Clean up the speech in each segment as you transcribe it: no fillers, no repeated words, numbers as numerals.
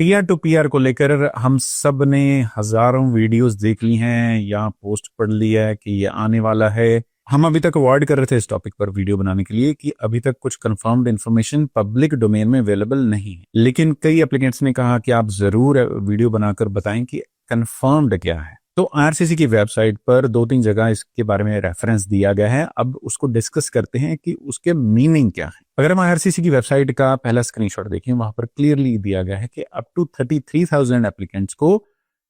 TR to PR को लेकर हम सब ने हजारों वीडियोस देख ली हैं या पोस्ट पढ़ लिया है कि ये आने वाला है। हम अभी तक अवॉइड कर रहे थे इस टॉपिक पर वीडियो बनाने के लिए कि अभी तक कुछ कंफर्म्ड इन्फॉर्मेशन पब्लिक डोमेन में अवेलेबल नहीं है, लेकिन कई एप्लीकेंट्स ने कहा कि आप जरूर वीडियो बनाकर बताएं कि कंफर्म्ड क्या है। तो आईआरसीसी की वेबसाइट पर 2-3 जगह इसके बारे में रेफरेंस दिया गया है। अब उसको डिस्कस करते हैं कि उसके मीनिंग क्या है। अगर हम आईआरसीसी की वेबसाइट का पहला स्क्रीनशॉट देखें, वहां पर क्लियरली दिया गया है कि अप टू 33,000 एप्लीकेंट्स को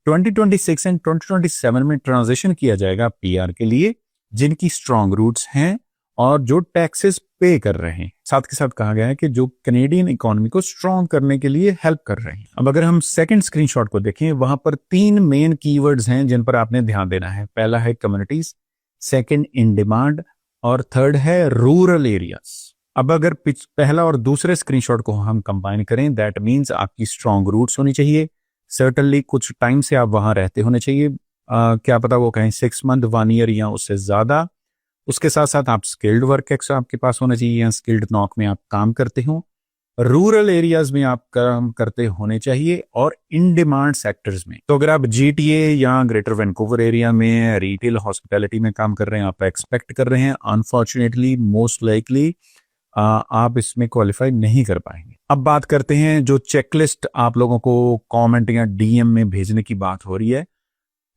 2026 एंड 2027 में ट्रांजिशन किया जाएगा पीआर के लिए, जिनकी स्ट्रॉन्ग रूट्स हैं और जो टैक्सेस पे कर रहे हैं। साथ के साथ कहा गया है कि जो कैनेडियन इकोनॉमी को स्ट्रॉन्ग करने के लिए हेल्प कर रहे हैं। अब अगर हम सेकंड स्क्रीनशॉट को देखें, वहां पर 3 मेन कीवर्ड्स हैं जिन पर आपने ध्यान देना है। पहला है कम्युनिटीज, सेकंड इन डिमांड और थर्ड है रूरल एरियाज। अब अगर पहला और दूसरे स्क्रीनशॉट को हम कंबाइन करें, दैट मीन्स आपकी स्ट्रॉन्ग रूट्स होनी चाहिए। सर्टनली कुछ टाइम से आप वहां रहते होने चाहिए, क्या पता वो कहें 6 मंथ, 1 ईयर या उससे ज्यादा। उसके साथ साथ आप स्किल्ड वर्क एक्स आपके पास होना चाहिए या स्किल्ड नौक में आप काम करते हो। रूरल एरियाज में आप काम करते होने चाहिए और इन डिमांड सेक्टर्स में। तो अगर आप जीटीए या ग्रेटर वैंकूवर एरिया में रिटेल हॉस्पिटैलिटी में काम कर रहे हैं, आप एक्सपेक्ट कर रहे हैं, अनफॉर्चुनेटली मोस्ट लाइकली आप इसमें क्वालिफाई नहीं कर पाएंगे। अब बात करते हैं जो चेकलिस्ट आप लोगों को कमेंट या डीएम में भेजने की बात हो रही है,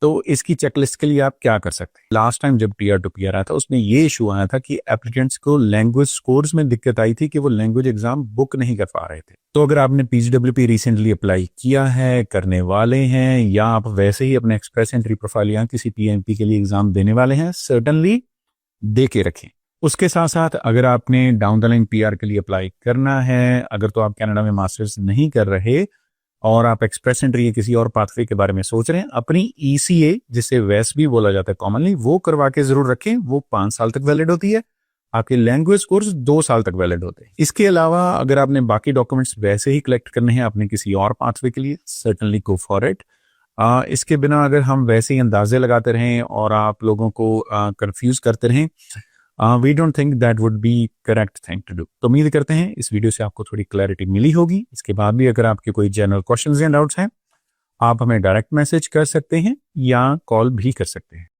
तो इसकी चेकलिस्ट के लिए आप क्या कर सकते हैं। लास्ट टाइम जब टीआर टू पीआर आया था, उसमें ये इशू आया था कि एप्लीकेंट्स को लैंग्वेज स्कोर्स में दिक्कत आई थी कि वो लैंग्वेज एग्जाम बुक नहीं कर पा रहे थे। तो अगर आपने पीजीडब्ल्यूपी रिसेंटली अप्लाई किया है, करने वाले हैं, या आप वैसे ही अपने एक्सप्रेस एंट्री प्रोफाइल या किसी पीएमपी के लिए एग्जाम देने वाले हैं, सर्टनली दे के रखें। उसके साथ साथ अगर आपने डाउन द लाइन पीआर के लिए अप्लाई करना है, अगर तो आप कनाडा में मास्टर्स नहीं कर रहे और आप एक्सप्रेस एंट्री या किसी और पाथवे के बारे में सोच रहे हैं, अपनी ईसीए, जिसे वैस भी बोला जाता है कॉमनली, वो करवा के जरूर रखें। वो 5 साल तक वैलिड होती है। आपके लैंग्वेज कोर्स 2 साल तक वैलिड होते हैं। इसके अलावा अगर आपने बाकी डॉक्यूमेंट्स वैसे ही कलेक्ट करने हैं अपने किसी और पाथवे के लिए, सर्टनली गो फॉर इट। इसके बिना अगर हम वैसे ही अंदाजे लगाते रहें और आप लोगों को कंफ्यूज करते रहें, we don't think that would be correct thing to do. तो उम्मीद करते हैं इस वीडियो से आपको थोड़ी क्लैरिटी मिली होगी। इसके बाद भी अगर आपके कोई जनरल क्वेश्चंस या डाउट्स हैं, आप हमें डायरेक्ट मैसेज कर सकते हैं या कॉल भी कर सकते हैं।